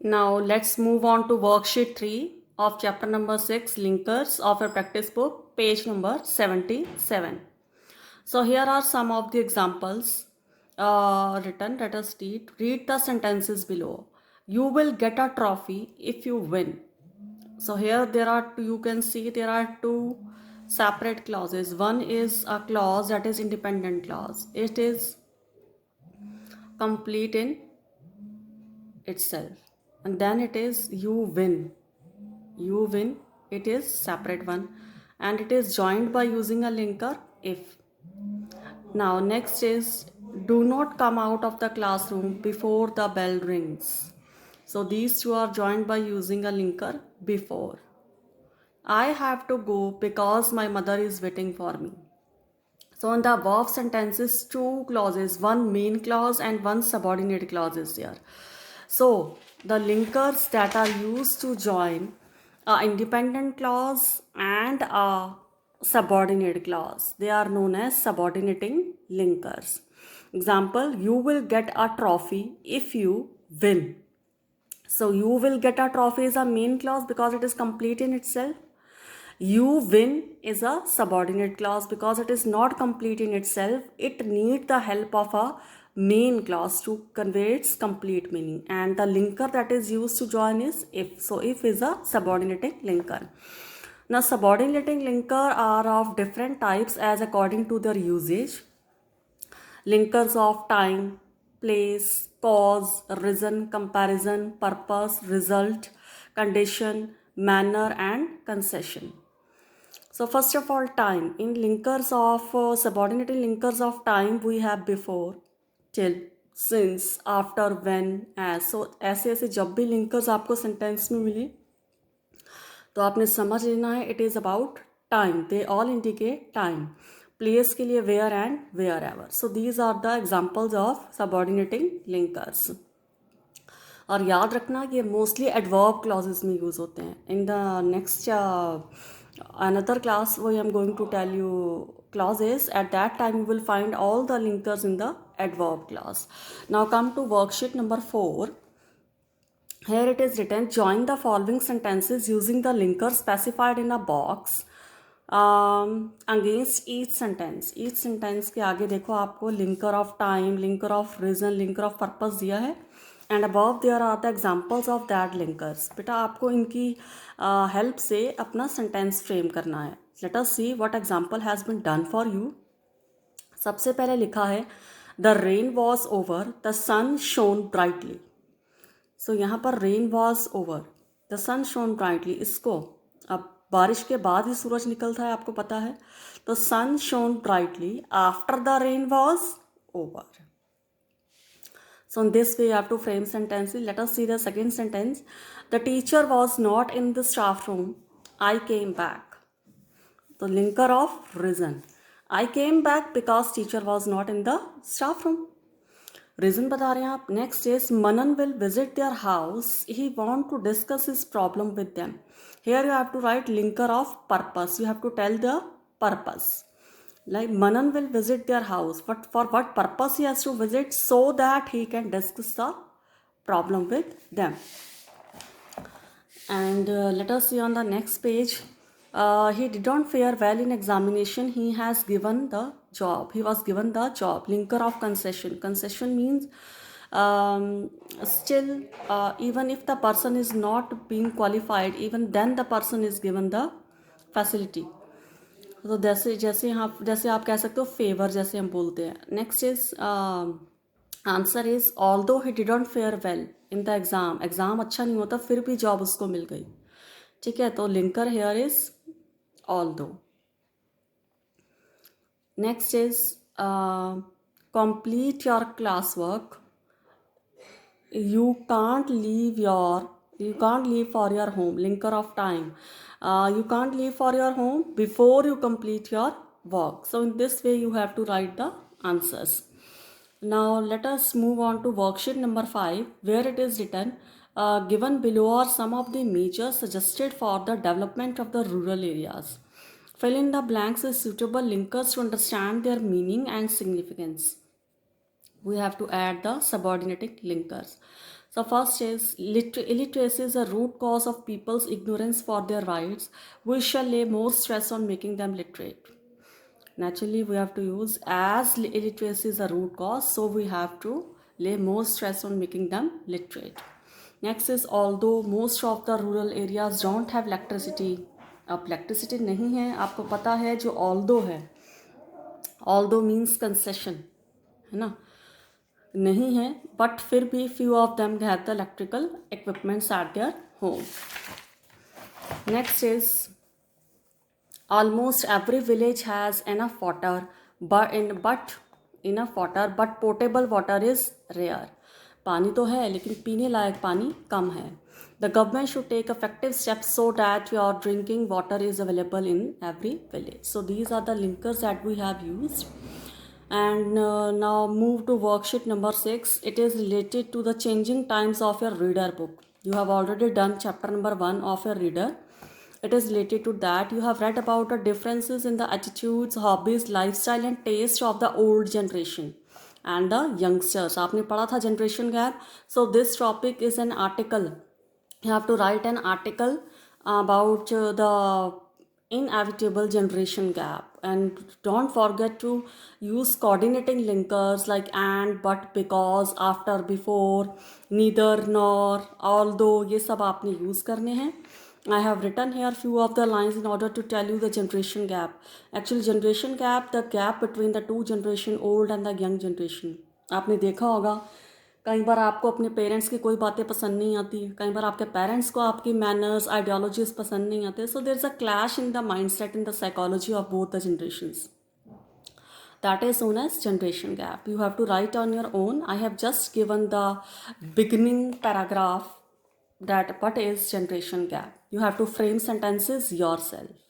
Now let's move on to worksheet 3 of chapter number 6, linkers of a practice book, page number 77. So here are some of the examples written. Let us read the sentences below. You will get a trophy if you win. So here there are two, you can see there are two separate clauses. One is a clause that is independent clause. It is complete in itself. And then it is you win. You win, it is separate one, and it is joined by using a linker if. Now next is do not come out of the classroom before the bell rings. So these two are joined by using a linker before. I have to go because my mother is waiting for me. So in the above sentences, two clauses, one main clause and one subordinate clause is there. So the linkers that are used to join a independent clause and a subordinate clause, they are known as subordinating linkers. Example, you will get a trophy if you win. So you will get a trophy is a main clause because it is complete in itself. You win is a subordinate clause because it is not complete in itself. It needs the help of a main clause to convey its complete meaning. And the linker that is used to join is if. So if is a subordinating linker. Now subordinating linker are of different types as according to their usage. Linkers of time, place, cause, reason, comparison, purpose, result, condition, manner, and concession. So first of all, time. In linkers of subordinating linkers of time, we have before, till, since, after, when, as. So ऐसे ऐसे जब भी linkers आपको sentence में मिले तो आपने समझ लेना है it is about time. They all indicate time. Place के लिए where and wherever. So these are the examples of subordinating linkers. और याद रखना कि ये मोस्टली एडवर्ब क्लॉजेस में यूज़ होते हैं. In the next another class where I'm going to tell you clauses. At that time you will find all the linkers in the adverb clause. Now come to worksheet number 4. Here it is written, join the following sentences using the linker specified in a box against each sentence. Each sentence के आगे देखो आपको linker of time, linker of reason, linker of purpose दिया है. And above there are the examples of that linkers. बेटा आपको इनकी help से अपना sentence frame करना है. Let us see what example has been done for you. सबसे पहले लिखा है The rain was over, the sun shone brightly. So यहाँ पर rain was over, the sun shone brightly. इसको अब बारिश के बाद ही सूरज निकलता है आपको पता है. तो sun shone brightly after the rain was over. So in this way you have to frame sentences. Let us see the second sentence. The teacher was not in the staff room. I came back. The linker of reason. I came back because teacher was not in the staff room. Reason बता रहे हैं आप. Next is Manan will visit their house. He want to discuss his problem with them. Here you have to write linker of purpose. You have to tell the purpose. Like Manan will visit their house, but for what purpose he has to visit? So that he can discuss the problem with them. And let us see on the next page. He did not fare well in examination. He has given the job. He was given the job. Linker of concession. Concession means still even if the person is not being qualified, even then the person is given the facility. तो जैसे यहाँ जैसे आप कह सकते हो favour, जैसे हम बोलते हैं. Next is answer is although he didn't fair well in the exam. Exam अच्छा नहीं होता फिर भी जॉब उसको मिल गई. ठीक है, तो linker here is although. Next is complete your class work. You can't leave for your home. Linker of time. You can't leave for your home before you complete your work. So in this way you have to write the answers. Now let us move on to worksheet number 5, where it is written, given below are some of the measures suggested for the development of the rural areas. Fill in the blanks with suitable linkers to understand their meaning and significance. We have to add the subordinating linkers. So first is illiteracy is a root cause of people's ignorance for their rights. We shall lay more stress on making them literate. Naturally, we have to use as illiteracy is a root cause, so we have to lay more stress on making them literate. Next is although most of the rural areas don't have electricity. अब electricity नहीं है, आपको पता है जो although है, although means concession, है ना, नहीं है, बट फिर भी few of them have the electrical equipments at their home. Next is almost every village has enough water, but enough water, but potable water is rare. पानी तो है लेकिन पीने लायक पानी कम है. The government should take effective steps so that your drinking water is available in every village. So these are the linkers that we have used. And now move to worksheet number 6. It is related to the changing times of your reader book. You have already done chapter number 1 of your reader. It is related to that. You have read about the differences in the attitudes, hobbies, lifestyle and taste of the old generation and the youngsters. आपने पढ़ा था generation gap. So this topic is an article. You have to write an article about the inevitable generation gap, and don't forget to use coordinating linkers like and, but, because, after, before, neither, nor, although. ये सब आपने use करने हैं. I have written here few of the lines in order to tell you the generation gap. Actually generation gap, the gap between the two generation, old and the young generation. आपने देखा होगा कई बार आपको अपने parents की कोई बातें पसंद नहीं आती, कई बार आपके पेरेंट्स को आपकी मैनर्स, आइडियोलॉजीज पसंद नहीं आते. So there is a clash in the mindset, in the psychology of both the generations. That is known as generation gap. You have to write on your own. I have just given the beginning paragraph that what is generation gap. You have to frame sentences yourself.